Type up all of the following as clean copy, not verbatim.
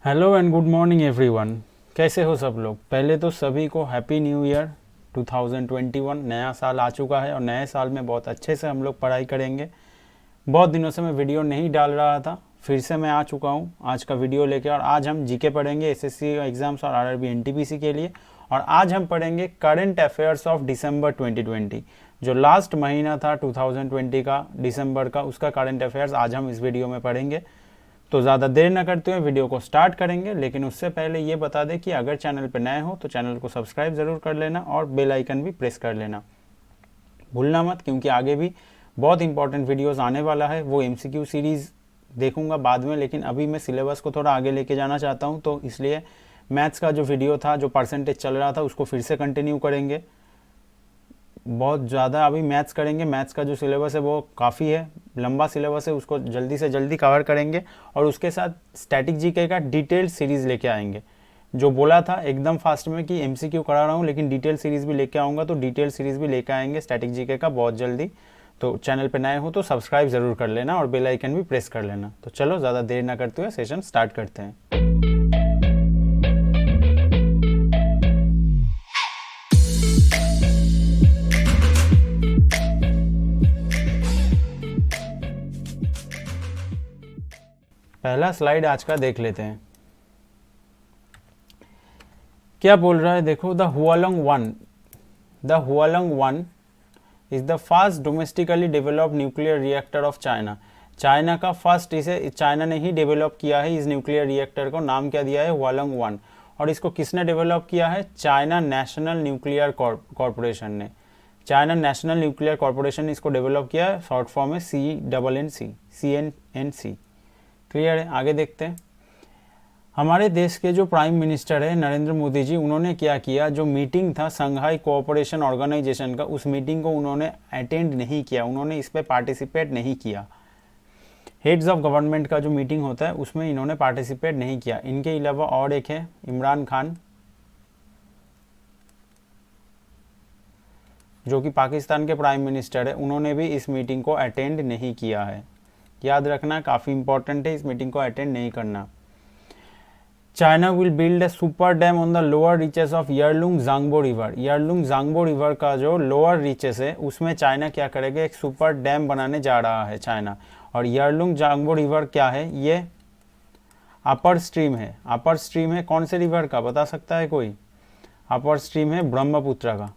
Hello and good morning everyone. कैसे हो सब लोग। पहले तो सभी को हैप्पी न्यू ईयर 2021। नया साल आ चुका है और नए साल में बहुत अच्छे से हम लोग पढ़ाई करेंगे। बहुत दिनों से मैं वीडियो नहीं डाल रहा था, फिर से मैं आ चुका हूँ आज का वीडियो लेके। और आज हम जीके पढ़ेंगे एसएससी एग्ज़ाम्स और आरआरबी एनटीपीसी के लिए। और आज हम पढ़ेंगे करंट अफेयर्स ऑफ दिसंबर 2020। जो लास्ट महीना था 2020 का, दिसंबर का, उसका करंट अफेयर्स आज हम इस वीडियो में पढ़ेंगे। तो ज़्यादा देर न करते हुए वीडियो को स्टार्ट करेंगे, लेकिन उससे पहले ये बता दें कि अगर चैनल पर नए हो तो चैनल को सब्सक्राइब ज़रूर कर लेना और बेल आइकन भी प्रेस कर लेना भूलना मत, क्योंकि आगे भी बहुत इंपॉर्टेंट वीडियोस आने वाला है। वो एमसीक्यू सीरीज़ देखूंगा बाद में, लेकिन अभी मैं सिलेबस को थोड़ा आगे लेके जाना चाहता हूँ, तो इसलिए मैथ्स का जो वीडियो था, जो परसेंटेज चल रहा था, उसको फिर से कंटिन्यू करेंगे। बहुत ज़्यादा अभी मैथ्स करेंगे। मैथ्स का जो सिलेबस है वो काफ़ी है, लंबा सिलेबस है, उसको जल्दी से जल्दी कवर करेंगे। और उसके साथ स्टैटिक जीके का डिटेल सीरीज़ लेके आएंगे। जो बोला था एकदम फास्ट में कि एमसीक्यू करा रहा हूँ, लेकिन डिटेल सीरीज़ भी लेके आऊँगा, तो डिटेल सीरीज़ भी लेके आएंगे स्टैटिक जीके का बहुत जल्दी। तो चैनल पे नए हो तो सब्सक्राइब ज़रूर कर लेना और बेल आइकन भी प्रेस कर लेना। तो चलो ज़्यादा देर ना करते हुए सेशन स्टार्ट करते हैं। पहला स्लाइड आज का देख लेते हैं। क्या बोल रहा है देखो, the Hualong one is the first domestically developed nuclear reactor of China. China का फर्स्ट, इसे चाइना ने ही डेवलप किया है इस न्यूक्लियर रिएक्टर को। नाम क्या दिया है, हुआलंग वन। और इसको किसने डेवलप किया है, चाइना नेशनल न्यूक्लियर कॉरपोरेशन ने। चाइना नेशनल न्यूक्लियर कॉरपोरेशन ने इसको डेवलप किया है। शॉर्ट फॉर्म है CNNC। क्लियर है, आगे देखते हैं। हमारे देश के जो प्राइम मिनिस्टर है नरेंद्र मोदी जी, उन्होंने क्या किया, जो मीटिंग था संघाई कोऑपरेशन ऑर्गेनाइजेशन का, उस मीटिंग को उन्होंने अटेंड नहीं किया, उन्होंने इस पर पार्टिसिपेट नहीं किया। हेड्स ऑफ गवर्नमेंट का जो मीटिंग होता है उसमें इन्होंने पार्टिसिपेट नहीं किया। इनके अलावा और एक है इमरान खान, जो कि पाकिस्तान के प्राइम मिनिस्टर है, उन्होंने भी इस मीटिंग को अटेंड नहीं किया है। याद रखना, काफ़ी इंपॉर्टेंट है, इस मीटिंग को अटेंड नहीं करना। China will build a super dam on the lower reaches of Yarlung Zangbo river. Yarlung Zangbo river का जो लोअर रीचेस है उसमें चाइना क्या करेगा, एक सुपर डैम बनाने जा रहा है चाइना। और यारलुंग जांगबो रिवर क्या है, ये अपर स्ट्रीम है। अपर स्ट्रीम है कौन से रिवर का, बता सकता है कोई। अपर स्ट्रीम है ब्रह्मपुत्र का।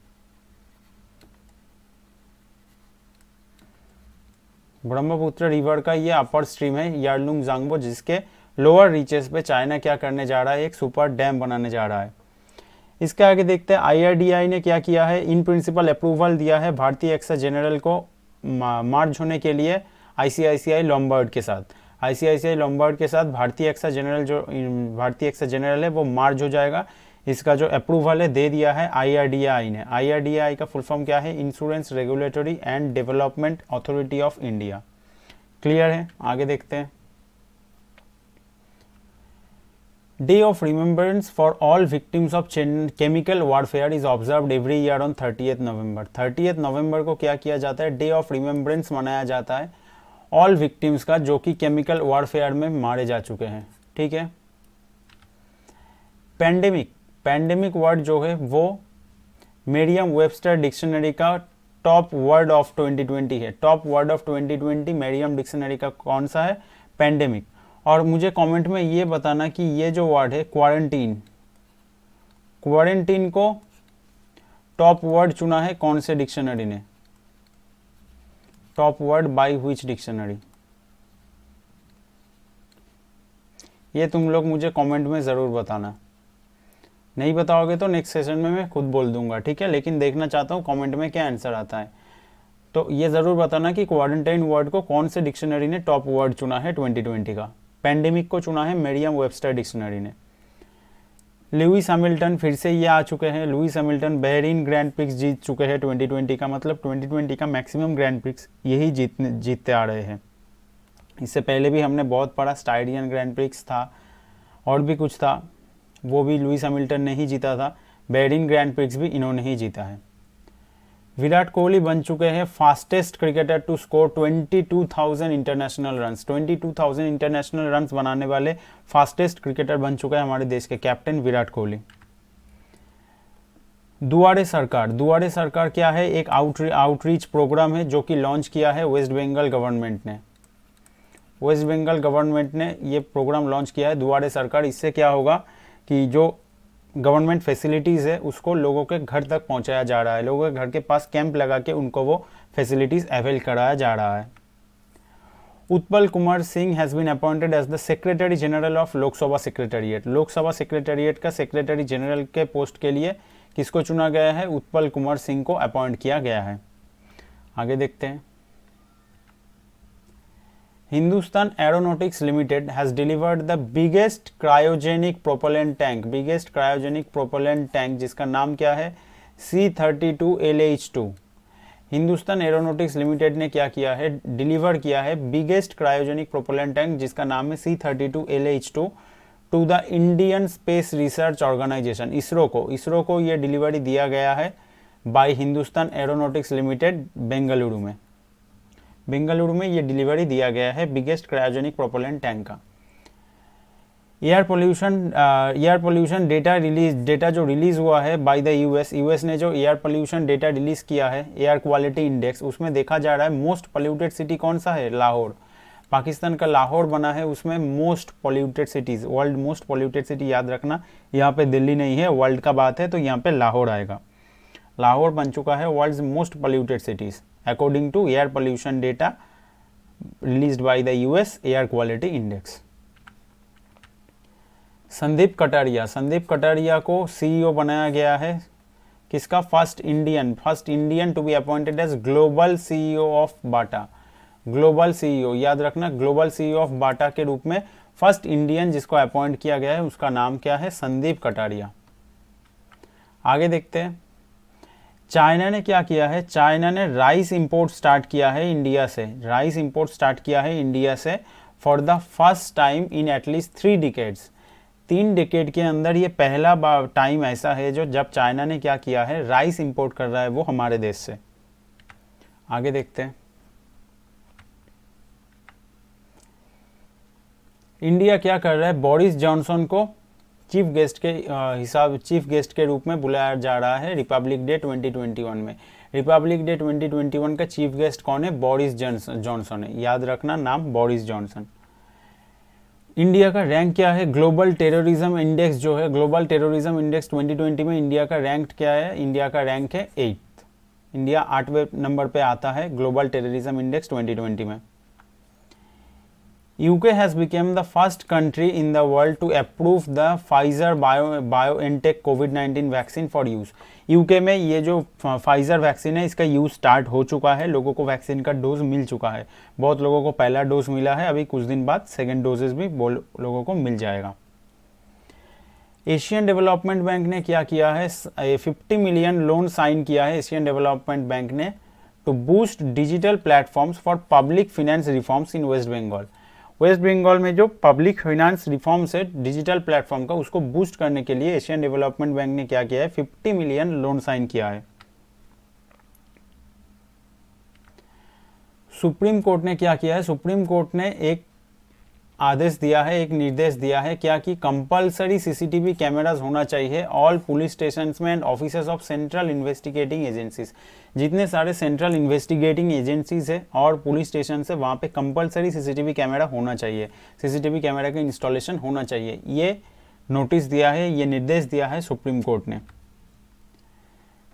ब्रह्मपुत्र रिवर का ये अपर स्ट्रीम है यारलुंग जांगबो, जिसके लोअर रीचेस पे चाइना क्या करने जा रहा है, एक सुपर डैम बनाने जा रहा है। इसके आगे देखते हैं, IRDAI ने क्या किया है, इन प्रिंसिपल अप्रूवल दिया है भारतीय एक्सा जनरल को मार्ज होने के लिए ICICI लॉम्बार्ड के साथ। ICICI लॉम्बार्ड के साथ भारतीय एक्सा जनरल है वो मार्ज हो जाएगा। इसका जो अप्रूवल है दे दिया है IRDAI ने। IRDAI का फुल फॉर्म क्या है, insurance regulatory and development authority of India. Clear है, आगे देखते हैं। Day of Remembrance for all victims of chemical warfare is observed every year on 30th November। 30th नवंबर को क्या किया जाता है, डे ऑफ रिमेम्बरेंस मनाया जाता है ऑल विक्टिम्स का, जो कि केमिकल वॉरफेयर में मारे जा चुके हैं। ठीक है। पैंडेमिक वर्ड जो है वो मेरियम वेबस्टर डिक्शनरी का टॉप वर्ड ऑफ 2020 है। टॉप वर्ड ऑफ 2020 मेरियम डिक्शनरी का कौन सा है, पैंडेमिक। और मुझे कमेंट में ये बताना कि ये जो वर्ड है क्वारंटीन को टॉप वर्ड चुना है कौन से डिक्शनरी ने, top word by which dictionary, ये तुम लोग मुझे कमेंट में ज़रूर बताना। नहीं बताओगे तो नेक्स्ट सेशन में मैं खुद बोल दूंगा, ठीक है। लेकिन देखना चाहता हूँ कमेंट में क्या आंसर आता है। तो ये ज़रूर बताना कि क्वारंटाइन वर्ड को कौन से डिक्शनरी ने टॉप वर्ड चुना है 2020 का। पैंडेमिक को चुना है मेरियम वेबस्टर डिक्शनरी ने। लुईस हैमिल्टन फिर से ये आ चुके हैं। Lewis Hamilton Bahrain Grand Prix जीत चुके हैं 2020 का, मतलब 2020 का मैक्सिमम ग्रैंड प्रिक्स यही जीतते आ रहे हैं। इससे पहले भी हमने बहुत पढ़ा, स्टाइरियन ग्रैंड प्रिक्स था और भी कुछ था, वो भी लुईस हैमिल्टन ने ही जीता था। बहरीन ग्रैंड प्रिक्स भी इन्होंने ही जीता है। विराट कोहली बन चुके हैं fastest cricketer to score 22,000 international runs. 22,000 international runs बनाने वाले फास्टेस्ट क्रिकेटर बन चुका है हमारे देश के कैप्टन विराट कोहली। दुआरे सरकार, दुआरे सरकार क्या है? एक आउटरीच प्रोग्राम है जो कि लॉन्च किया है वेस्ट बंगाल गवर्नमेंट ने। वेस्ट बंगाल गवर्नमेंट ने ये प्रोग्राम लॉन्च किया है दुआरे सरकार। इससे क्या होगा कि जो गवर्नमेंट फैसिलिटीज़ है उसको लोगों के घर तक पहुंचाया जा रहा है, लोगों के घर के पास कैंप लगा के उनको वो फैसिलिटीज़ अवेल कराया जा रहा है। Utpal Kumar Singh has been appointed as the secretary general of Lok Sabha secretariat. Lok Sabha secretariat का सेक्रेटरी जनरल के पोस्ट के लिए किसको चुना गया है? उत्पल कुमार सिंह को अपॉइंट किया गया है। आगे देखते हैं। Hindustan aeronautics limited has delivered the biggest cryogenic propellant tank. Biggest cryogenic propellant tank जिसका नाम क्या है? C32 LH2। Hindustan aeronautics limited ने क्या किया है? डिलीवर किया है बिगेस्ट क्रायोजेनिक प्रोपेलेंट टैंक जिसका नाम है C32 LH2 to the Indian space research organisation, ISRO को ये डिलीवरी दिया गया है by Hindustan aeronautics limited Bengaluru में ये डिलीवरी दिया गया है बिगेस्ट क्रायोजेनिक प्रोपेलेंट टैंक का। एयर पोल्यूशन डेटा जो रिलीज हुआ है बाय द यूएस ने जो एयर पोल्यूशन डेटा रिलीज किया है, एयर क्वालिटी इंडेक्स, उसमें देखा जा रहा है मोस्ट पोल्यूटेड सिटी कौन सा है? लाहौर। पाकिस्तान का लाहौर बना है उसमें most polluted cities, world most polluted city. याद रखना, यहाँ पे दिल्ली नहीं है, वर्ल्ड का बात है तो यहाँ पे लाहौर आएगा। लाहौर बन चुका है world's most polluted cities according to air pollution data released by the US air quality index. Sandeep Kataria को सीईओ बनाया गया है किसका? First Indian to be appointed as global CEO of Bata. Global CEO, याद रखना, ग्लोबल सीईओ ऑफ बाटा के रूप में फर्स्ट इंडियन जिसको अपॉइंट किया गया है उसका नाम क्या है? संदीप कटारिया। आगे देखते हैं। चाइना ने क्या किया है? चाइना ने राइस इंपोर्ट स्टार्ट किया है इंडिया से। राइस इंपोर्ट स्टार्ट किया है इंडिया से for the first time in at least 3 decades. 3 decade के अंदर ये पहला टाइम ऐसा है जो जब चाइना ने क्या किया है? राइस इंपोर्ट कर रहा है वो हमारे देश से। आगे देखते हैं। इंडिया क्या कर रहा है? बोरिस जॉनसन को चीफ गेस्ट के रूप में बुलाया जा रहा है रिपब्लिक डे 2021 में। रिपब्लिक डे 2021 का चीफ गेस्ट कौन है? बोरिस जॉनसन है। याद रखना नाम, बोरिस जॉनसन। इंडिया का रैंक क्या है? ग्लोबल टेररिज्म इंडेक्स जो है, ग्लोबल टेररिज्म इंडेक्स 2020 में इंडिया का रैंक क्या है? इंडिया का रैंक है 8th। इंडिया 8वें नंबर पे आता है ग्लोबल टेररिज्म इंडेक्स 2020 में। UK has become the first country in the world to approve the Pfizer BioNTech COVID-19 vaccine for use। UK में ये जो फाइजर वैक्सीन है इसका यूज़ स्टार्ट हो चुका है, लोगों को वैक्सीन का डोज मिल चुका है। बहुत लोगों को पहला डोज मिला है, अभी कुछ दिन बाद सेकेंड डोजेस भी लोगों को मिल जाएगा। एशियन डेवलपमेंट बैंक ने क्या किया है? 50 मिलियन लोन साइन किया है एशियन डेवलपमेंट बैंक ने to boost digital platforms for public finance reforms in West Bengal. West Bengal में जो पब्लिक फाइनेंस रिफॉर्म्स है डिजिटल प्लेटफॉर्म का, उसको बूस्ट करने के लिए एशियन डेवलपमेंट बैंक ने क्या किया है? 50 मिलियन लोन साइन किया है। सुप्रीम कोर्ट ने क्या किया है? सुप्रीम कोर्ट ने एक आदेश दिया है, एक निर्देश दिया है क्या कि कंपलसरी सीसीटीवी कैमरास होना चाहिए ऑल पुलिस स्टेशंस में and offices of central investigating agencies. जितने सारे सेंट्रल इन्वेस्टिगेटिंग एजेंसीज है और पुलिस स्टेशन है वहाँ पे कंपलसरी सीसीटीवी कैमरा होना चाहिए, सीसीटीवी कैमरा का इंस्टॉलेशन होना चाहिए। ये नोटिस दिया है, ये निर्देश दिया है सुप्रीम कोर्ट ने।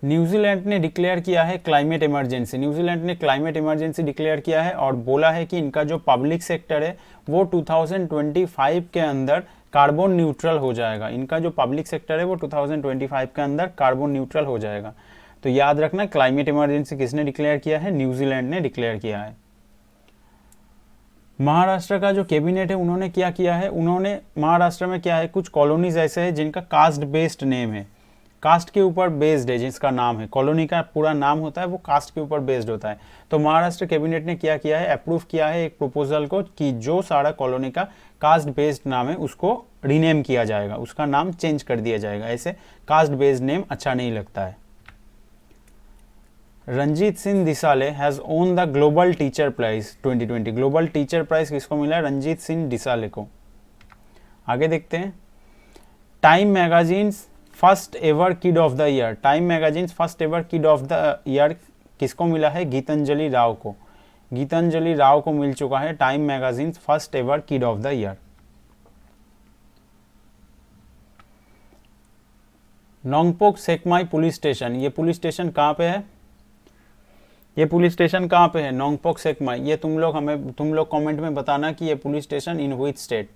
न्यूजीलैंड ने डिक्लेयर किया है क्लाइमेट इमरजेंसी। न्यूजीलैंड ने क्लाइमेट इमरजेंसी डिक्लेयर किया है और बोला है कि इनका जो पब्लिक सेक्टर है वो 2025 के अंदर कार्बन न्यूट्रल हो जाएगा। इनका जो पब्लिक सेक्टर है वो 2025 के अंदर कार्बन न्यूट्रल हो जाएगा। तो याद रखना क्लाइमेट इमरजेंसी किसने डिक्लेयर किया है? न्यूजीलैंड ने डिक्लेयर किया है। महाराष्ट्र का जो कैबिनेट है उन्होंने क्या किया है? उन्होंने महाराष्ट्र में क्या है, कुछ कॉलोनीज ऐसे हैं जिनका कास्ट बेस्ड नेम है, कास्ट के ऊपर बेस्ड है, जिसका नाम है, कॉलोनी का पूरा नाम होता है वो कास्ट के ऊपर बेस्ड होता है। तो महाराष्ट्र कैबिनेट ने क्या किया है? अप्रूव किया है एक प्रपोजल को कि जो सारा कॉलोनी का कास्ट बेस्ड नाम है उसको रीनेम किया जाएगा, उसका नाम चेंज कर दिया जाएगा। ऐसे कास्ट बेस्ड नेम अच्छा नहीं लगता है। Ranjit Singh Disale has won the global teacher prize 2020। Global teacher prize किसको मिला है? रंजीत सिंह दिसाले को। आगे देखते हैं, time magazines first ever kid of the year. Time magazines first ever kid of the year किसको मिला है? गीतांजलि राव को। गीतांजलि राव को मिल चुका है time magazines first ever kid of the year. Nongpok Sekmai police station, ये पुलिस स्टेशन कहाँ पे है? ये पुलिस स्टेशन कहाँ पे है? नोंगपोक सेकमाई। ये तुम लोग कमेंट में बताना कि ये police station in which state.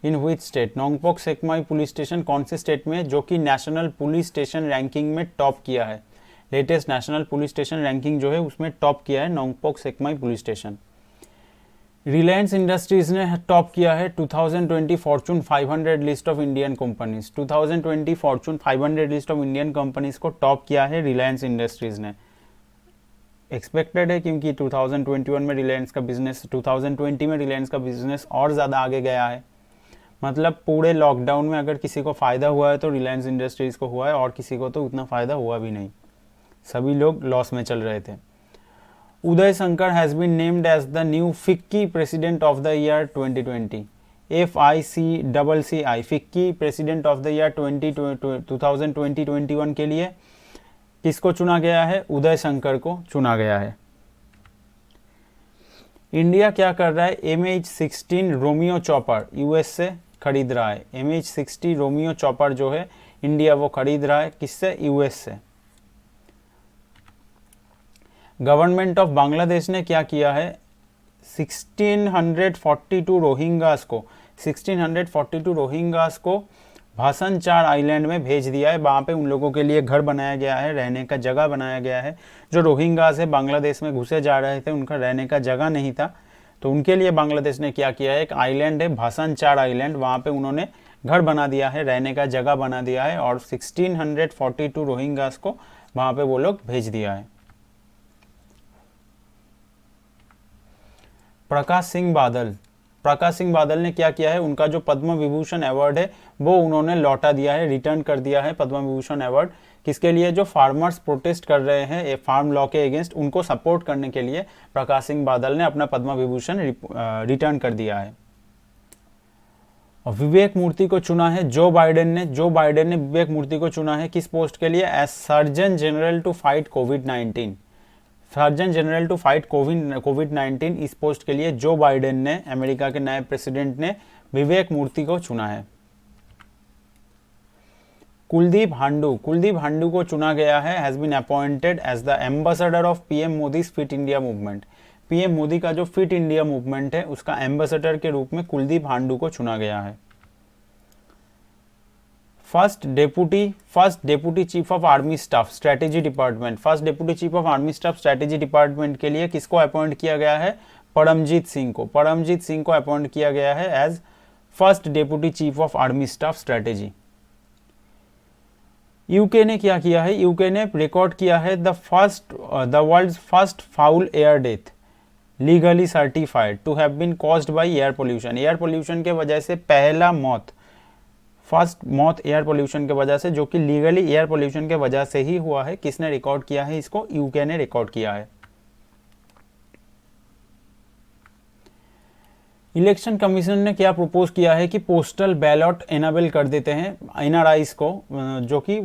In which state? Nongpok Sekmai police station कौन से स्टेट में है जो कि नेशनल पुलिस स्टेशन रैंकिंग में टॉप किया है? Latest national police station ranking जो है उसमें टॉप किया है Nongpok Sekmai police station. Reliance industries ने टॉप किया है 2020 Fortune 500 list of Indian companies. 2020 Fortune 500 list of Indian companies को टॉप किया है रिलायंस इंडस्ट्रीज ने। एक्सपेक्टेड है क्योंकि 2021 में रिलायंस का बिजनेस 2020 में रिलायंस का बिजनेस और ज़्यादा आगे गया है। मतलब पूरे लॉकडाउन में अगर किसी को फ़ायदा हुआ है तो रिलायंस इंडस्ट्रीज़ को हुआ है, और किसी को तो उतना फ़ायदा हुआ भी नहीं, सभी लोग लॉस में चल रहे थे। Uday Shankar has been named as the new FICCI president of the year 2020। FICCI FICCI president of the year 2020-21 के लिए किसको चुना गया है? उदय शंकर को चुना गया है। इंडिया क्या कर रहा है? MH-60 रोमियो चॉपर यूएस से खरीद रहा है। MH-60 रोमियो चॉपर जो है इंडिया वो खरीद रहा है, किससे? यूएस से। गवर्नमेंट ऑफ बांग्लादेश ने क्या किया है? 1642 रोहिंग्यास को भाषण 4 आइलैंड में भेज दिया है। वहाँ पे उन लोगों के लिए घर बनाया गया है, रहने का जगह बनाया गया है। जो रोहिंग्यास है बांग्लादेश में घुसे जा रहे थे, उनका रहने का जगह नहीं था, तो उनके लिए बांग्लादेश ने क्या किया है? एक आइलैंड है भाषण 4 आइलैंड, वहाँ पे उन्होंने घर बना दिया है, रहने का जगह बना दिया है, और 1642 रोहिंग्यास को वहाँ पे वो लोग भेज दिया है। प्रकाश सिंह बादल ने क्या किया है? उनका जो पद्म विभूषण अवार्ड है वो उन्होंने लौटा दिया है, रिटर्न कर दिया है पद्म विभूषण अवार्ड। किसके लिए? जो फार्मर्स प्रोटेस्ट कर रहे हैं फार्म लॉ के अगेंस्ट, उनको सपोर्ट करने के लिए प्रकाश सिंह बादल ने अपना पद्म विभूषण रिटर्न कर दिया है। और विवेक मूर्ति को चुना है जो बाइडेन ने विवेक मूर्ति को चुना है किस पोस्ट के लिए? As surgeon general to fight कोविड-19। सर्जन जनरल टू फाइट कोविड-19 इस पोस्ट के लिए जो बाइडेन ने, अमेरिका के नए प्रेसिडेंट ने, विवेक मूर्ति को चुना है। कुलदीप हांडू को चुना गया है, has been appointed as the ambassador of PM Modi's fit India movement. PM Modi का जो फिट इंडिया मूवमेंट है उसका एम्बेसडर के रूप में कुलदीप हांडू को चुना गया है। First deputy chief of army staff strategy department, first deputy chief of army staff strategy department के लिए किसको अपॉइंट किया गया है? परमजीत सिंह को अपॉइंट किया गया है as first deputy chief of army staff strategy. UK ने क्या किया है? यूके ने रिकॉर्ड किया है the world's first foul air death legally certified to have been caused by air pollution. Air pollution के वजह से पहला फर्स्ट मौत एयर पोल्यूशन के वजह से, जो कि लीगली एयर पोल्यूशन के वजह से ही हुआ है। किसने रिकॉर्ड किया है इसको? यूके ने रिकॉर्ड किया है। इलेक्शन कमीशन ने क्या प्रपोज किया है कि पोस्टल बैलेट एनेबल कर देते हैं एनआरआईज को, जो कि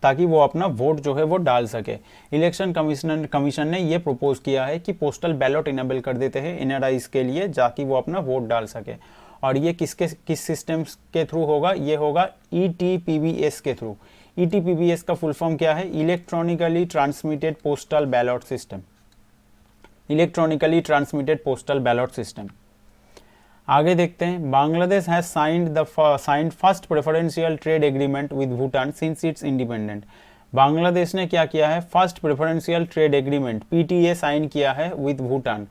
ताकि वो अपना वोट जो है वो डाल सके। इलेक्शन कमीशन ने ये प्रपोज किया है कि पोस्टल बैलेट एनेबल कर देते हैं एनआरआईज के लिए, ताकि वो अपना वोट डाल सके। और ये किस सिस्टम के थ्रू होगा? ये होगा ETPBS के थ्रू। ETPBS का फुल फॉर्म क्या है? Electronically transmitted postal ballot system. Electronically transmitted postal ballot system. आगे देखते हैं, Bangladesh has signed first preferential trade agreement with Bhutan since its independent. Bangladesh ने क्या किया है? First preferential trade agreement PTA sign किया है विद भूटान।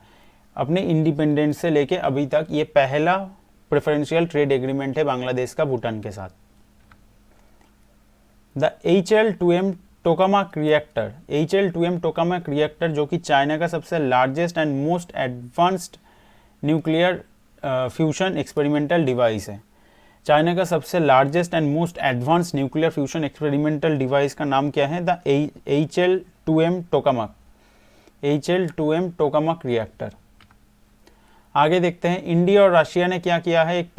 अपने इंडिपेंडेंस से लेके अभी तक ये पहला प्रेफरेंशियल ट्रेड एग्रीमेंट है बांग्लादेश का भूटान के साथ। द HL2M टोकामाक रिएक्टर जो कि चाइना का सबसे largest and most advanced nuclear fusion experimental device है। चाइना का सबसे largest and most advance nuclear fusion experimental device का नाम क्या है? The HL-2M tokamak, HL-2M tokamak reactor. आगे देखते हैं, इंडिया और रशिया ने क्या किया है? एक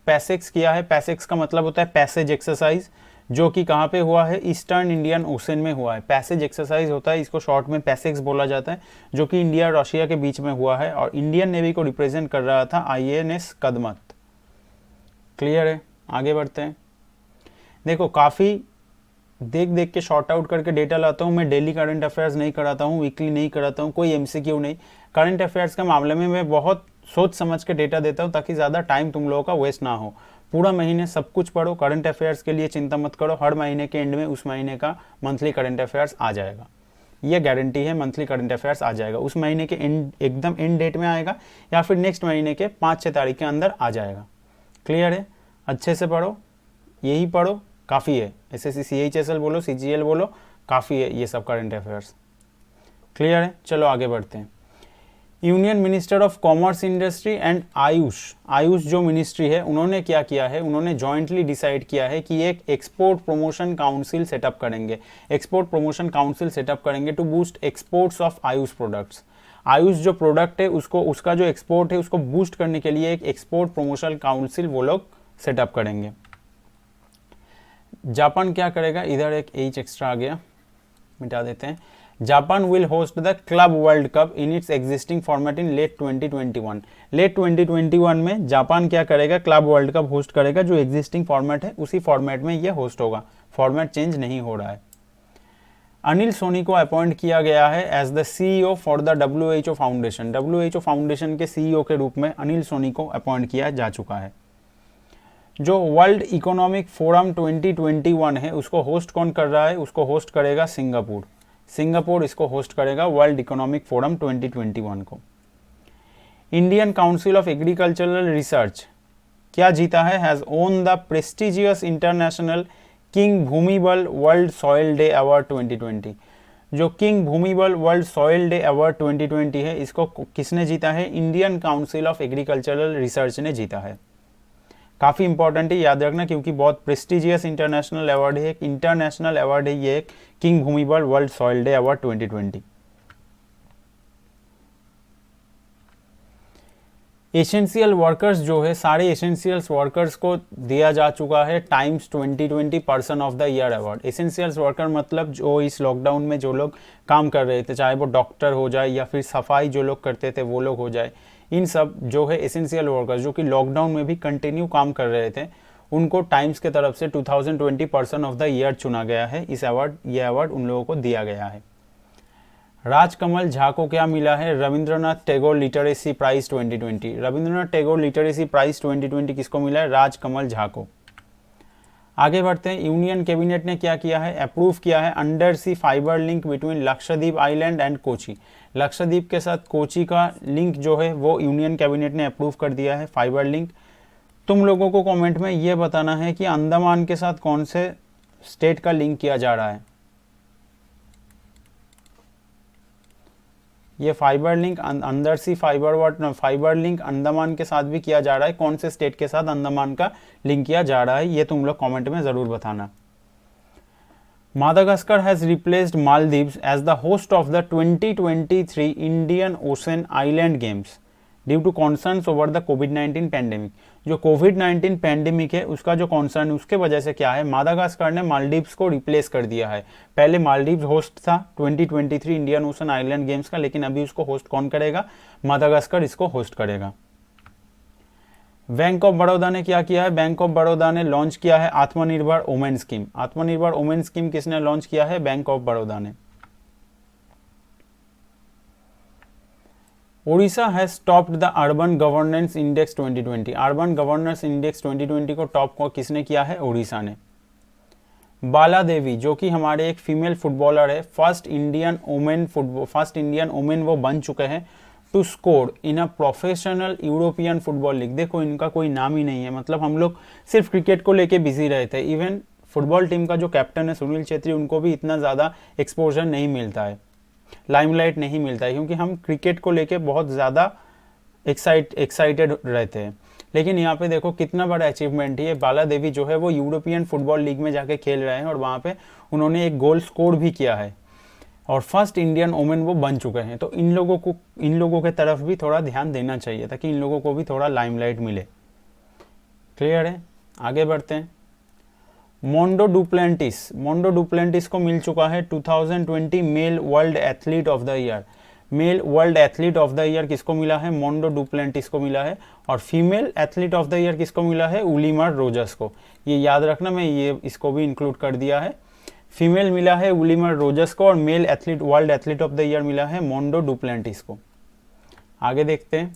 पैसेक्स किया है। पैसेक्स का मतलब होता है पैसेज एक्सरसाइज, जो कि कहाँ पे हुआ है? ईस्टर्न इंडियन ओशन में हुआ है। पैसेज एक्सरसाइज होता है, इसको शॉर्ट में पैसेक्स बोला जाता है, जो कि इंडिया और रशिया के बीच में हुआ है और इंडियन नेवी को रिप्रेजेंट कर रहा था INS कदमत। क्लियर है? आगे बढ़ते हैं। देखो, काफ़ी देख के शॉर्ट आउट करके डेटा लाता हूँ मैं। डेली करंट अफेयर्स नहीं कराता हूँ, वीकली नहीं कराता हूँ, कोई MCQ नहीं। करंट अफेयर्स के मामले में मैं बहुत सोच समझ के डेटा देता हूँ, ताकि ज़्यादा टाइम तुम लोगों का वेस्ट ना हो। पूरा महीने सब कुछ पढ़ो, करंट अफेयर्स के लिए चिंता मत करो। हर महीने के एंड में उस महीने का मंथली करंट अफेयर्स आ जाएगा, ये गारंटी है। मंथली करंट अफेयर्स आ जाएगा उस महीने के एंड, एकदम एंड डेट में आएगा, या फिर नेक्स्ट महीने के 5-6 तारीख के अंदर आ जाएगा। क्लियर है? अच्छे से पढ़ो, यही पढ़ो, काफ़ी है। SSC CHSL बोलो, CGL बोलो, काफ़ी है ये सब करंट अफेयर्स। क्लियर है? चलो आगे बढ़ते हैं। Union minister of commerce, industry and Ayush जो मिनिस्ट्री है, उन्होंने क्या किया है? उन्होंने जॉइंटली डिसाइड किया है कि एक एक्सपोर्ट प्रमोशन काउंसिल सेटअप करेंगे। एक्सपोर्ट प्रमोशन काउंसिल सेटअप करेंगे to boost exports of AYUSH products. AYUSH जो प्रोडक्ट है उसको, उसका जो एक्सपोर्ट है उसको बूस्ट करने के लिए एक एक्सपोर्ट प्रमोशन काउंसिल वो लोग सेटअप करेंगे। जापान क्या करेगा? इधर एक H एक्स्ट्रा आ गया, मिटा देते हैं। Japan will host the club world cup in its existing format in late 2021। Late 2021 में जापान क्या करेगा? क्लब वर्ल्ड कप होस्ट करेगा। जो एग्जिस्टिंग फॉर्मेट है उसी फॉर्मेट में ये होस्ट होगा, फॉर्मेट चेंज नहीं हो रहा है। अनिल सोनी को अपॉइंट किया गया है as the CEO for the WHO foundation. WHO foundation के CEO के रूप में अनिल सोनी को अपॉइंट किया जा चुका है। जो वर्ल्ड इकोनॉमिक फोरम 2021 है उसको होस्ट कौन कर रहा है? उसको होस्ट करेगा सिंगापुर इसको होस्ट करेगा, वर्ल्ड इकोनॉमिक फोरम 2021 को। Indian council of agricultural research क्या जीता है? Has won the prestigious international king Bhumibol world soil day award 2020। जो king Bhumibol world soil day award 2020 है, इसको किसने जीता है? Indian council of agricultural research ने जीता है। काफ़ी इंपॉर्टेंट है, याद रखना, क्योंकि बहुत प्रेस्टिजियस इंटरनेशनल अवार्ड है, एक इंटरनेशनल अवार्ड है ये, एक king Bhumibol world soil day award 2020। Essential workers जो है, सारे एसेंशियल्स वर्कर्स को दिया जा चुका है times 2020 person of the year award. Essentials worker मतलब जो इस लॉकडाउन में जो लोग काम कर रहे थे, चाहे वो डॉक्टर हो जाए या फिर सफाई जो लोग करते थे वो लोग हो जाए, इन सब जो है एसेंशियल वर्कर्स जो कि लॉकडाउन में भी कंटिन्यू काम कर रहे थे, उनको टाइम्स के तरफ से 2020 पर्सन ऑफ द ईयर चुना गया है। इस अवार्ड, ये अवार्ड उन लोगों को दिया गया है। राजकमल झा को क्या मिला है? Rabindranath Tagore literacy prize 2020। Rabindranath Tagore literacy prize 2020 किसको मिला है? राजकमल झा को। आगे बढ़ते हैं। यूनियन कैबिनेट ने क्या किया है? अप्रूव किया है under sea fibre link between Lakshadweep island and Kochi. Lakshadweep के साथ कोची का लिंक जो है वो यूनियन कैबिनेट ने अप्रूव कर दिया है, फाइबर लिंक। तुम लोगों को कमेंट में ये बताना है कि अंडमान के साथ कौन से स्टेट का लिंक किया जा रहा है। ये fibre link under sea fibre link Andaman के साथ भी किया जा रहा है। कौन से स्टेट के साथ अंडमान का लिंक किया जा रहा है, ये तुम लोग कमेंट में जरूर बताना। Madagascar has replaced Maldives as the host of the 2023 Indian Ocean Island Games due to concerns over the COVID-19 pandemic. जो कोविड-19 पैंडेमिक है उसका जो कॉन्सर्न, उसके वजह से क्या है, मादागास्कर ने मालदीव्स को रिप्लेस कर दिया है। पहले मालदीव्स होस्ट था 2023 इंडियन ओशन आइलैंड गेम्स का, लेकिन अभी उसको होस्ट कौन करेगा? मादागास्कर इसको होस्ट करेगा। बैंक ऑफ बड़ौदा ने क्या किया है? बैंक ऑफ बड़ौदा ने लॉन्च किया है आत्मनिर्भर वुमेन स्कीम। आत्मनिर्भर वुमेन स्कीम किसने लॉन्च किया है? बैंक ऑफ बड़ौदा ने। Odisha has topped the urban governance index 2020। Urban governance index 2020 को टॉप को किसने किया है? ओडिशा ने। बाला देवी जो कि हमारे एक फीमेल फुटबॉलर है, फर्स्ट इंडियन वुमेन वो बन चुके हैं to score in a professional European football league. देखो इनका कोई नाम ही नहीं है, मतलब हम लोग सिर्फ क्रिकेट को लेके बिजी रहे थे। इवन फुटबॉल टीम का जो कैप्टन है सुनील छेत्री, उनको भी इतना ज़्यादा एक्सपोजर नहीं मिलता है, लाइमलाइट नहीं मिलता है, क्योंकि हम क्रिकेट को लेके बहुत ज़्यादा एक्साइटेड रहते हैं। लेकिन यहाँ पे देखो कितना बड़ा अचीवमेंट है। ये बाला देवी जो है वो यूरोपियन फुटबॉल लीग में जाके खेल रहे हैं और वहाँ पे उन्होंने एक गोल स्कोर भी किया है और फर्स्ट इंडियन वोमेन वो बन चुके हैं। तो इन लोगों के तरफ भी थोड़ा ध्यान देना चाहिए ताकि इन लोगों को भी थोड़ा लाइमलाइट मिले। क्लियर है? आगे बढ़ते हैं। मोंडो डुप्लेंटिस को मिल चुका है 2020 male world athlete of the year. Male world athlete of the year किसको मिला है? मोंडो डुप्लेंटिस को मिला है। और female athlete of the year किसको मिला है? उलिमर रोजर्स को। ये याद रखना, मैं ये इसको भी इंक्लूड कर दिया है। फीमेल मिला है उलिमर रोजर्स को और male athlete world athlete of the year मिला है मोंडो डुप्लेंटिस को। आगे देखते हैं।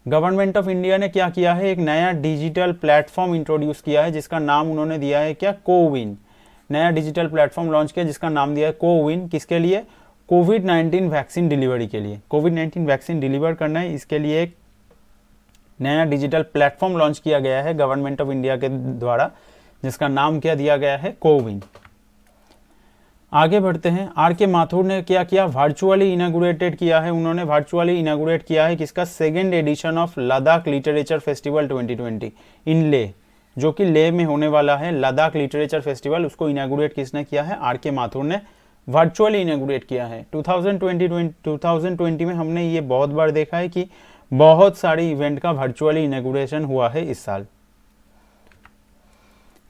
गवर्नमेंट ऑफ इंडिया ने क्या किया है? एक नया डिजिटल प्लेटफॉर्म इंट्रोड्यूस किया है जिसका नाम उन्होंने दिया है क्या? कोविन। नया डिजिटल प्लेटफॉर्म लॉन्च किया जिसका नाम दिया है कोविन। किसके लिए? कोविड-19 वैक्सीन डिलीवरी के लिए। कोविड-19 वैक्सीन डिलीवर करना है, इसके लिए एक नया डिजिटल प्लेटफॉर्म लॉन्च किया गया है गवर्नमेंट ऑफ इंडिया के द्वारा, जिसका नाम क्या दिया गया है? कोविन। आगे बढ़ते हैं। आर के माथुर ने क्या किया? वर्चुअली इनॉग्रेटेड किया है। उन्होंने वर्चुअली इनॉग्रेट किया है किसका? Second edition of Ladakh literature festival 2020 इन ले, जो कि ले में होने वाला है। लद्दाख लिटरेचर फेस्टिवल, उसको इनॉग्रेट किसने किया है? आर के माथुर ने वर्चुअली इनॉग्रेट किया है। 2020 में हमने ये बहुत बार देखा है कि बहुत सारे इवेंट का वर्चुअली इनॉग्रेशन हुआ है इस साल।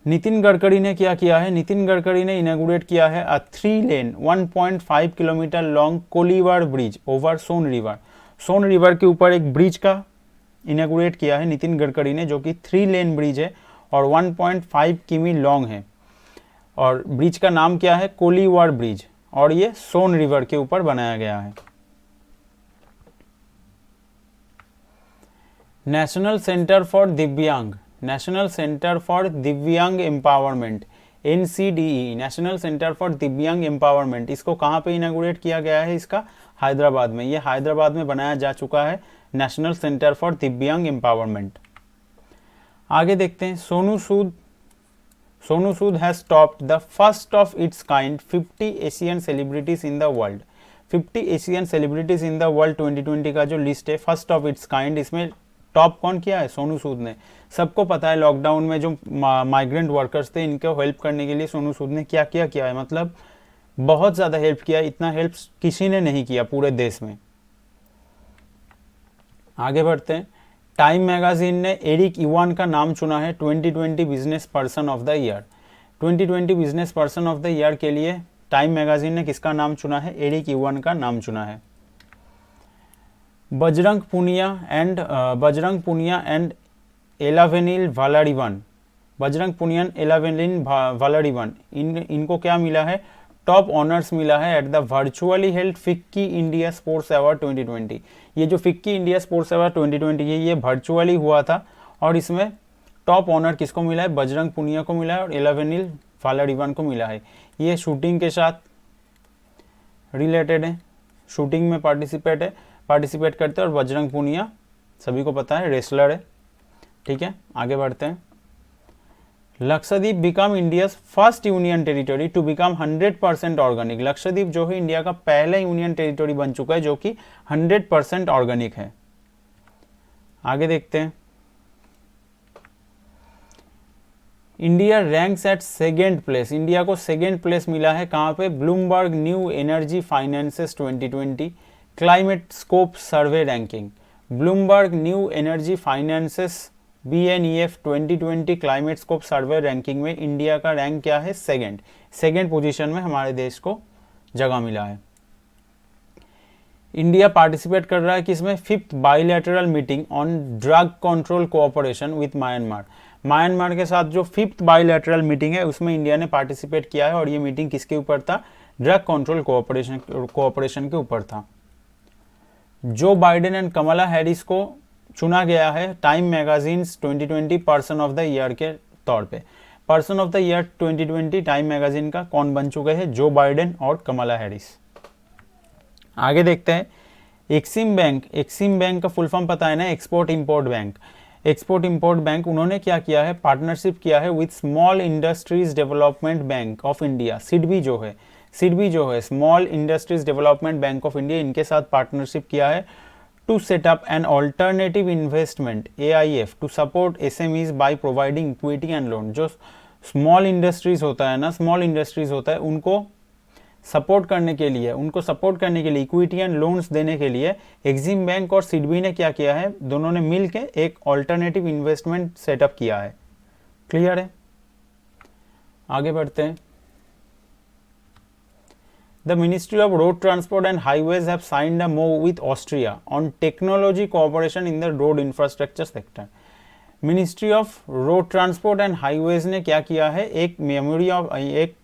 नितिन गडकरी ने क्या किया है? नितिन गडकरी ने इनॉग्रेट किया है 3 लेन 1.5 किलोमीटर लॉन्ग कोलीवाड़ ब्रिज ओवर सोन रिवर। सोन रिवर के ऊपर एक ब्रिज का इनॉग्रेट किया है नितिन गडकरी ने, जो कि 3 लेन ब्रिज है और 1.5 किमी लॉन्ग है। और ब्रिज का नाम क्या है? कोलीवाड़ ब्रिज, और ये सोन रिवर के ऊपर बनाया गया है। National centre for Divyang empowerment, NCDE, national centre for Divyang empowerment, इसको कहाँ पे इनॉग्रेट किया गया है? इसका हैदराबाद में। ये हैदराबाद में बनाया जा चुका है national centre for Divyang empowerment. आगे देखते हैं। Sonu Sood has topped the first of its kind 50 Asian celebrities in the world. 50 Asian celebrities in the world 2020 का जो लिस्ट है फर्स्ट ऑफ इट्स काइंड, इसमें टॉप कौन किया है? सोनू सूद ने। सबको पता है लॉकडाउन में जो माइग्रेंट वर्कर्स थे इनको हेल्प करने के लिए सोनू सूद ने क्या किया है, मतलब बहुत ज़्यादा हेल्प किया है। इतना हेल्प किसी ने नहीं किया पूरे देश में। आगे बढ़ते हैं। टाइम मैगजीन ने एरिक युवान का नाम चुना है 2020 business person of the year. 2020 business person of the year के लिए टाइम मैगजीन ने किसका नाम चुना है? एरिक युवान का नाम चुना है। बजरंग पुनिया एंड एलावेनिल वालारिवन, बजरंग पुनियन एलावेनिल वालारिवन, इनको क्या मिला है? टॉप ऑनर्स मिला है at the virtually held FICCI India sports award 2020। ये जो फिक्की इंडिया स्पोर्ट्स अवार्ड 2020 है ये वर्चुअली हुआ था और इसमें टॉप ऑनर किसको मिला है? बजरंग पुनिया को मिला है और एलावेनिल वालारिवन को मिला है। ये शूटिंग के साथ रिलेटेड है, शूटिंग में पार्टिसिपेट करते हैं और बजरंग पुनिया सभी को पता है रेसलर है। ठीक है, आगे बढ़ते हैं। Lakshadweep become India first union territory to become 100% organic. Lakshadweep जो है इंडिया का पहला यूनियन टेरिटरी बन चुका है जो कि 100% ऑर्गेनिक है। आगे देखते हैं। India ranks at second place, India को सेकेंड प्लेस मिला है कहाँ पे? Bloomberg new energy finances 2020 climate scope survey ranking. Bloomberg new energy finances BNEF 2020 climate scope survey ranking में इंडिया का रैंक क्या है? सेकेंड पोजीशन में हमारे देश को जगह मिला है। इंडिया पार्टिसिपेट कर रहा है किसमें? 5th bilateral meeting on drug control cooperation with Myanmar के साथ जो 5th बाइलैटरल मीटिंग है उसमें इंडिया ने पार्टिसिपेट किया है और ये मीटिंग किसके ऊपर था? ड्रग कंट्रोल कोऑपरेशन के ऊपर था। Joe Biden and Kamala Harris को चुना गया है time magazines 2020 person of the year के तौर पे। Person of the year 2020 time magazine का कौन बन चुके हैं? जो बाइडेन और कमला हैरिस। आगे देखते हैं। एक्सिम बैंक का फुल फॉर्म पता है ना? Export import bank. उन्होंने क्या किया है? पार्टनरशिप किया है with small industries development bank of India. SIDBI जो है small industries development bank of India, इनके साथ पार्टनरशिप किया है to set up an alternative investment AIF to support SMEs by providing equity and loan। जो स्मॉल इंडस्ट्रीज होता है ना, स्मॉल इंडस्ट्रीज होता है, उनको सपोर्ट करने के लिए इक्विटी एंड लोन्स देने के लिए एक्सिम बैंक और सिडबी ने क्या किया है, दोनों ने मिल के एक ऑल्टरनेटिव इन्वेस्टमेंट सेटअप किया है। क्लियर है? आगे बढ़ते हैं। The Ministry of Road Transport and Highways have signed a MoU with Austria on technology cooperation in the road infrastructure sector। Ministry of road transport and highways ने क्या किया है, एक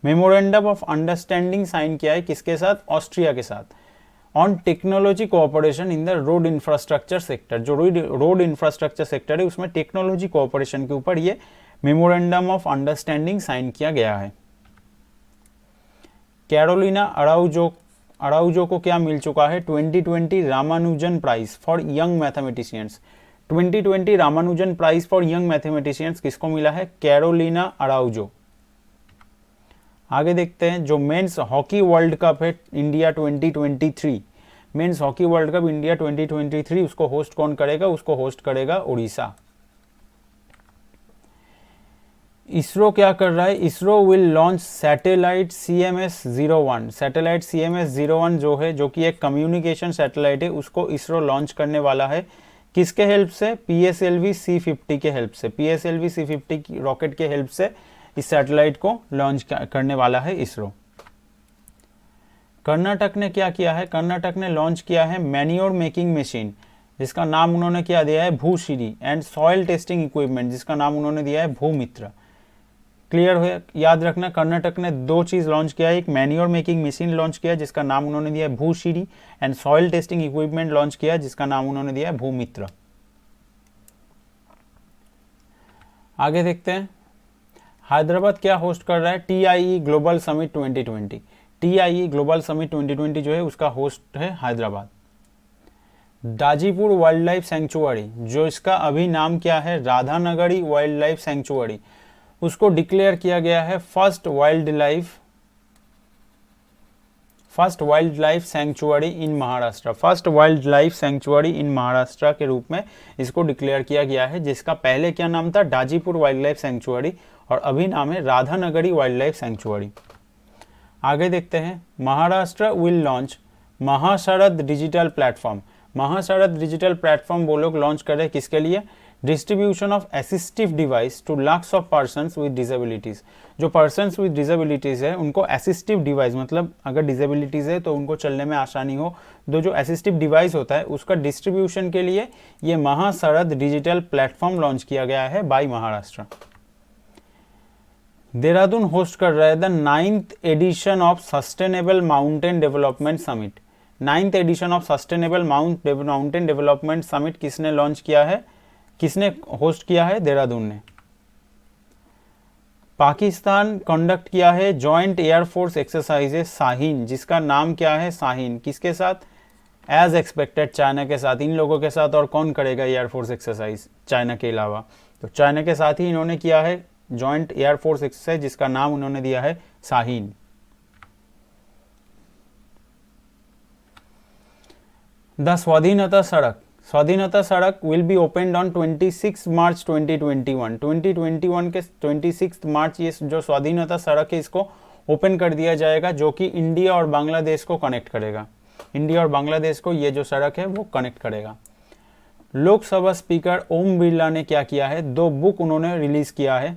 मेमोरेंडम ऑफ अंडरस्टैंडिंग साइन किया है, किसके साथ? Austria के साथ। On technology cooperation in the road infrastructure sector. जो रोड इंफ्रास्ट्रक्चर सेक्टर है उसमें टेक्नोलॉजी कोऑपरेशन के ऊपर ये मेमोरेंडम ऑफ अंडरस्टैंडिंग साइन किया गया है। कैरोलिना अराउजो को क्या मिल चुका है? 2020 Ramanujan prize for young mathematicians. 2020 Ramanujan prize for young mathematicians किसको मिला है? Carolina Araujo. आगे देखते हैं, जो मेंस हॉकी वर्ल्ड कप है India 2023, men's hockey world cup India 2023, उसको होस्ट कौन करेगा? उसको होस्ट करेगा उड़ीसा। इसरो क्या कर रहा है? ISRO will launch satellite CMS-01। Satellite CMS-01 जो है, जो कि एक कम्युनिकेशन सैटेलाइट है, उसको इसरो लॉन्च करने वाला है। किसके हेल्प से? PSLV C50 के हेल्प से। PSLV C50 की रॉकेट के हेल्प से इस सैटेलाइट को लॉन्च करने वाला है इसरो। कर्नाटक ने क्या किया है? कर्नाटक ने लॉन्च किया है मैन्योर मेकिंग मशीन, जिसका नाम उन्होंने क्या दिया है? Bhushri, and soil testing equipment, जिसका नाम उन्होंने दिया है भूमित्र। क्लियर हो? याद रखना, कर्नाटक ने दो चीज लॉन्च किया है, एक मैन्योर मेकिंग मशीन लॉन्च किया जिसका नाम उन्होंने दिया है Bhushri, and soil testing equipment launch किया जिसका नाम उन्होंने दिया है भूमित्र। आगे देखते हैं, हैदराबाद क्या होस्ट कर रहा है? TIE global summit 2020। TIE global summit 2020 जो है उसका होस्ट है हैदराबाद। दाजीपुर वाइल्ड लाइफ सेंचुअरी, जो इसका अभी नाम क्या है? राधानगरी वाइल्ड लाइफ सेंचुअरी, उसको डिक्लेयर किया गया है first wildlife sanctuary in Maharashtra. First wildlife sanctuary in Maharashtra के रूप में इसको डिक्लेयर किया गया है, जिसका पहले क्या नाम था? दाजीपुर वाइल्ड लाइफ सेंचुअरी, और अभी नाम है राधानगरी वाइल्ड लाइफ सेंचुअरी। आगे देखते हैं, Maharashtra will launch Mahasharad digital platform. Mahasharad digital platform वो लोग लॉन्च कर रहे हैं, किसके लिए? Distribution of assistive device to lakhs of persons with disabilities. जो पर्सन्स विद डिसेबिलिटीज है उनको असिस्टिव डिवाइस, मतलब अगर डिसेबिलिटीज है तो उनको चलने में आसानी हो, तो जो असिस्टिव डिवाइस होता है उसका डिस्ट्रीब्यूशन के लिए ये महाशरद डिजिटल प्लेटफॉर्म लॉन्च किया गया है बाय महाराष्ट्र। देहरादून होस्ट कर रहा है the 9th edition of sustainable mountain development summit. 9th edition of sustainable mountain development summit किसने लॉन्च किया है? किसने होस्ट किया है? देहरादून ने। पाकिस्तान कंडक्ट किया है जॉइंट एयरफोर्स एक्सरसाइजेज शाहीन, जिसका नाम क्या है? शाहीन। किसके साथ? एज एक्सपेक्टेड चाइना के साथ। इन लोगों के साथ और कौन करेगा एयरफोर्स एक्सरसाइज चाइना के अलावा? तो चाइना के साथ ही इन्होंने किया है जॉइंट एयरफोर्स एक्सरसाइज, जिसका नाम उन्होंने दिया है शाहीन। द स्वाधीनता सड़क विल बी ओपनड ऑन 26 मार्च 2021। 2021 के 26 मार्च ये जो स्वाधीनता सड़क है इसको ओपन कर दिया जाएगा, जो कि इंडिया और बांग्लादेश को कनेक्ट करेगा। इंडिया और बांग्लादेश को ये जो सड़क है वो कनेक्ट करेगा। लोकसभा स्पीकर ओम बिरला ने क्या किया है? दो बुक उन्होंने रिलीज किया है।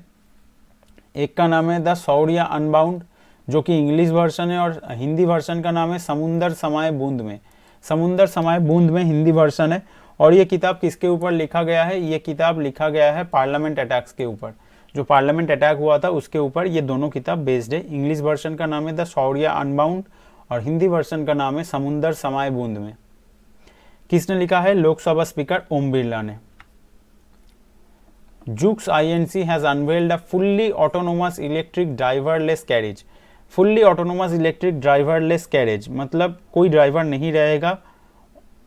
एक का नाम है द शौर्य अनबाउंड, जो कि इंग्लिश वर्जन है, और हिंदी वर्जन का नाम है समुंदर समाये बूंद में। समुंदर समाये बूंद में हिंदी वर्जन है। और ये किताब किसके ऊपर लिखा गया है? ये किताब लिखा गया है पार्लियामेंट अटैक्स के ऊपर। जो पार्लियामेंट अटैक हुआ था उसके ऊपर ये दोनों किताब बेस्ड है। इंग्लिश वर्जन का नाम है द शौर्य अनबाउंड और हिंदी वर्जन का नाम है समुंदर समाये बूंद में। किसने लिखा है? लोकसभा स्पीकर ओम बिरला ने। Zouks INC has unveiled a fully autonomous electric driverless carriage. Fully autonomous electric driverless carriage मतलब कोई ड्राइवर नहीं रहेगा,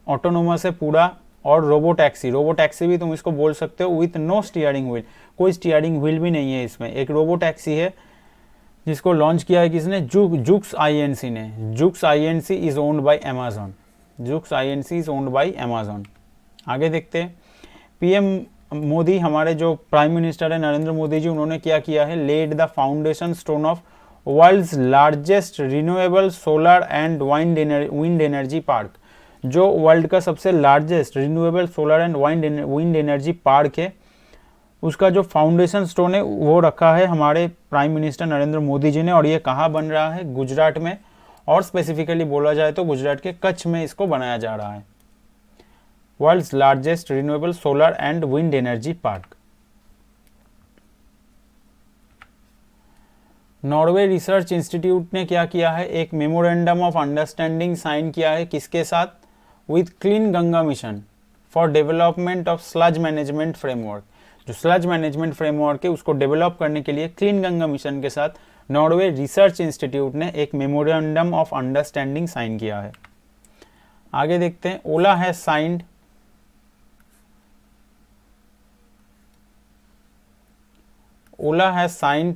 ऑटोनोमस है पूरा, और रोबो टैक्सी भी तुम इसको बोल सकते हो, विथ नो स्टीयरिंग व्हील। कोई स्टीयरिंग व्हील भी नहीं है इसमें। एक रोबो टैक्सी है जिसको लॉन्च किया है किसने? जुक्स INC ने। Zouks INC is owned by Amazon. Zouks INC is owned by Amazon. आगे देखते हैं, PM मोदी, हमारे जो प्राइम मिनिस्टर है नरेंद्र मोदी जी, उन्होंने क्या किया है, laid the foundation stone of world's largest renewable solar and wind energy park. जो वर्ल्ड का सबसे largest renewable solar and wind energy park है, उसका जो फाउंडेशन स्टोन है वो रखा है हमारे प्राइम मिनिस्टर नरेंद्र मोदी जी ने। और ये कहाँ बन रहा है, गुजरात में, और स्पेसिफिकली बोला जाए तो गुजरात के कच्छ में इसको बनाया जा रहा है। World's largest renewable solar and wind energy park. Norway research institute ने क्या किया है, एक मेमोरेंडम ऑफ अंडरस्टैंडिंग साइन किया है, किसके साथ, with clean Ganga mission for development of sludge management framework. जो स्लज मैनेजमेंट फ्रेमवर्क है उसको डेवलप करने के लिए क्लीन गंगा मिशन के साथ नॉर्वे रिसर्च इंस्टीट्यूट ने एक मेमोरेंडम ऑफ अंडरस्टैंडिंग साइन किया है। आगे देखते हैं, ओला हैज साइंड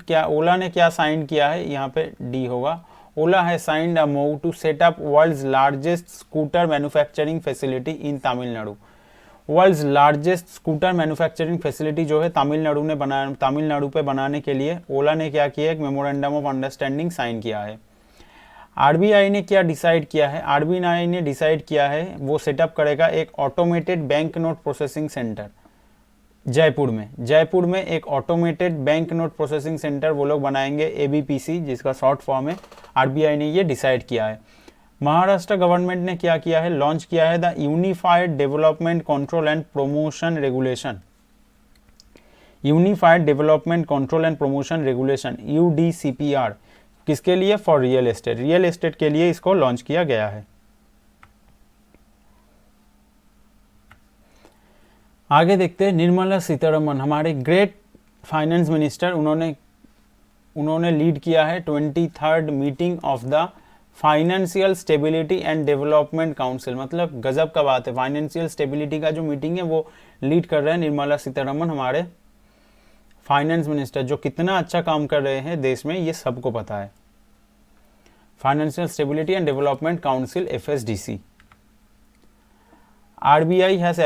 क्या, ओला ने क्या साइन किया है, यहाँ पे डी होगा। Ola has signed a move to set up world's largest scooter manufacturing facility in Tamil Nadu. World's largest scooter manufacturing facility जो है तमिलनाडु पे बनाने के लिए ओला ने क्या किया, एक मेमोरेंडम ऑफ अंडरस्टैंडिंग साइन किया है। RBI ने क्या डिसाइड किया है, RBI ने डिसाइड किया है वो सेटअप करेगा एक automated bank note processing centre Jaipur में एक automated bank note processing centre वो लोग बनाएंगे, ABPC जिसका शॉर्ट फॉर्म है। RBI ने ये डिसाइड किया है। महाराष्ट्र गवर्नमेंट ने क्या किया है, लॉन्च किया है the unified development control and promotion regulation. Unified development control and promotion regulation UDCPR, किसके लिए, फॉर रियल एस्टेट के लिए इसको लॉन्च किया गया है। आगे देखते हैं, निर्मला सीतारमन, हमारे ग्रेट फाइनेंस मिनिस्टर, उन्होंने लीड किया है 23rd meeting of the financial stability and development council. मतलब गजब का बात है, फाइनेंशियल स्टेबिलिटी का जो मीटिंग है वो लीड कर रहे हैं निर्मला सीतारमन, हमारे फाइनेंस मिनिस्टर, जो कितना अच्छा काम कर रहे हैं देश में ये सबको पता है। Financial stability and development council FSDC। RBI has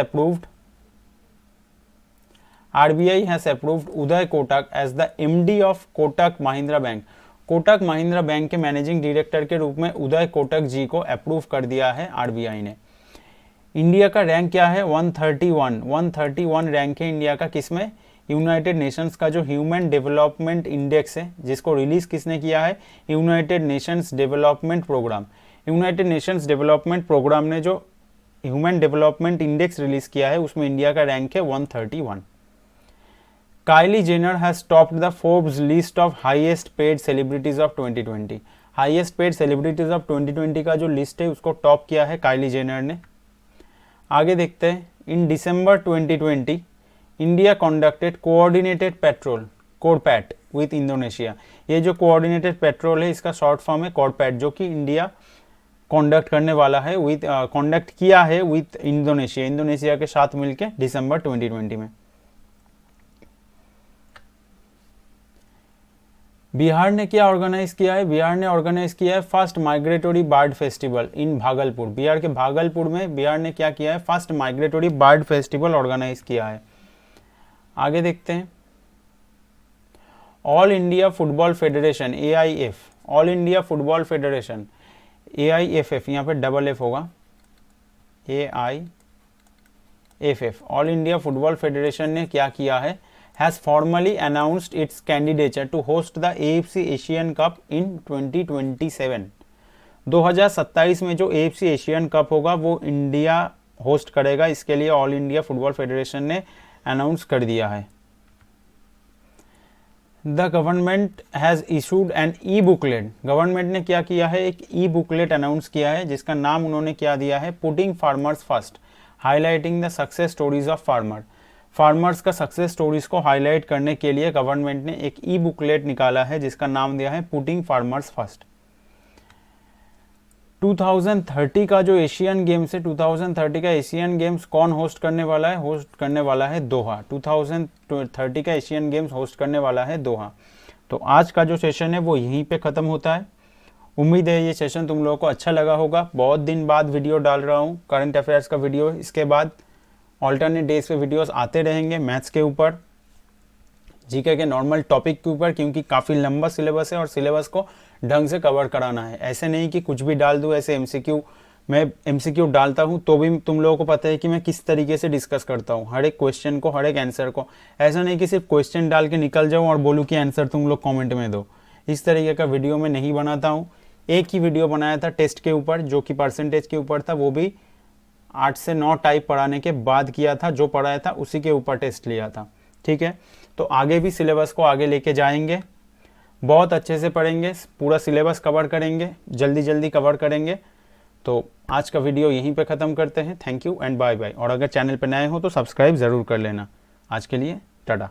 approved Uday Kotak as the MD of Kotak Mahindra Bank। Kotak Mahindra bank के मैनेजिंग डायरेक्टर के रूप में उदय कोटक जी को अप्रूव कर दिया है RBI ने। इंडिया का रैंक क्या है, 131 रैंक है इंडिया का, किसमें, यूनाइटेड नेशंस का जो ह्यूमन डेवलपमेंट इंडेक्स है, जिसको रिलीज किसने किया है, United Nations development programme. United Nations development programme ने जो ह्यूमन डेवलपमेंट इंडेक्स रिलीज किया है उसमें इंडिया का रैंक है 131। Kylie Jenner has topped the Forbes list of highest paid celebrities of 2020। Highest paid celebrities of 2020 का जो लिस्ट है उसको टॉप किया है काइली जेनर ने। आगे देखते हैं, in December 2020 India conducted coordinated patrol CORPAT with Indonesia. ये जो कोऑर्डिनेटेड पेट्रोल है इसका शॉर्ट फॉर्म है कोरपैट, जो कि इंडिया कंडक्ट करने वाला है कंडक्ट किया है विथ इंडोनेशिया के साथ मिलकर दिसंबर 2020 में। बिहार ने क्या ऑर्गेनाइज किया है, बिहार ने ऑर्गेनाइज किया है first migratory bird festival in Bhagalpur. Bihar के भागलपुर में बिहार ने क्या किया है, first migratory bird festival organise किया है। आगे देखते हैं, all India football federation AIF, all India football federation AIFF, यहाँ पे डबल F होगा, AIFF, all India football federation ने क्या किया है, has formally announced its candidature to host the AFC Asian Cup in 2027। 2027 में जो AFC एशियन कप होगा वो इंडिया होस्ट करेगा, इसके लिए ऑल इंडिया फुटबॉल फेडरेशन ने अनाउंस कर दिया है। The government has issued an e booklet, government ने क्या किया है, एक ई बुकलेट अनाउंस किया है जिसका नाम उन्होंने क्या दिया है, putting farmers first, highlighting the success stories of farmers का सक्सेस स्टोरीज को हाईलाइट करने के लिए गवर्नमेंट ने एक ई बुकलेट निकाला है जिसका नाम दिया है पुटिंग फार्मर्स फर्स्ट। 2030 का जो एशियन गेम्स है, 2030 का एशियन गेम्स कौन होस्ट करने वाला है, होस्ट करने वाला है दोहा। 2030 का एशियन गेम्स होस्ट करने वाला है दोहा। तो आज का जो सेशन है वो यहीं पे ख़त्म होता है। उम्मीद है ये सेशन तुम लोगों को अच्छा लगा होगा। बहुत दिन बाद वीडियो डाल रहा हूँ करंट अफेयर्स का वीडियो। इसके बाद ऑल्टरनेट डेज पे वीडियोस आते रहेंगे मैथ्स के ऊपर, जीके के नॉर्मल टॉपिक के ऊपर, क्योंकि काफ़ी लंबा सिलेबस है और सिलेबस को ढंग से कवर कराना है। ऐसे नहीं कि कुछ भी डाल दूँ, ऐसे एमसीक्यू मैं एमसीक्यू डालता हूँ तो भी तुम लोगों को पता है कि मैं किस तरीके से डिस्कस करता हूँ हर एक क्वेश्चन को, हर एक आंसर को। ऐसा नहीं कि सिर्फ क्वेश्चन डाल के निकल जाऊँ और बोलूँ कि आंसर तुम लोग कमेंट में दो। इस तरीके का वीडियो मैं नहीं बनाता हूँ। एक ही वीडियो बनाया था टेस्ट के ऊपर, जो कि परसेंटेज के ऊपर था, वो भी 8 से 9 टाइप पढ़ाने के बाद किया था। जो पढ़ाया था उसी के ऊपर टेस्ट लिया था। ठीक है, तो आगे भी सिलेबस को आगे लेके जाएंगे, बहुत अच्छे से पढ़ेंगे, पूरा सिलेबस कवर करेंगे, जल्दी जल्दी कवर करेंगे। तो आज का वीडियो यहीं पे ख़त्म करते हैं। Thank you and bye bye. और अगर चैनल पर नए हो तो सब्सक्राइब ज़रूर कर लेना। आज के लिए टाटा।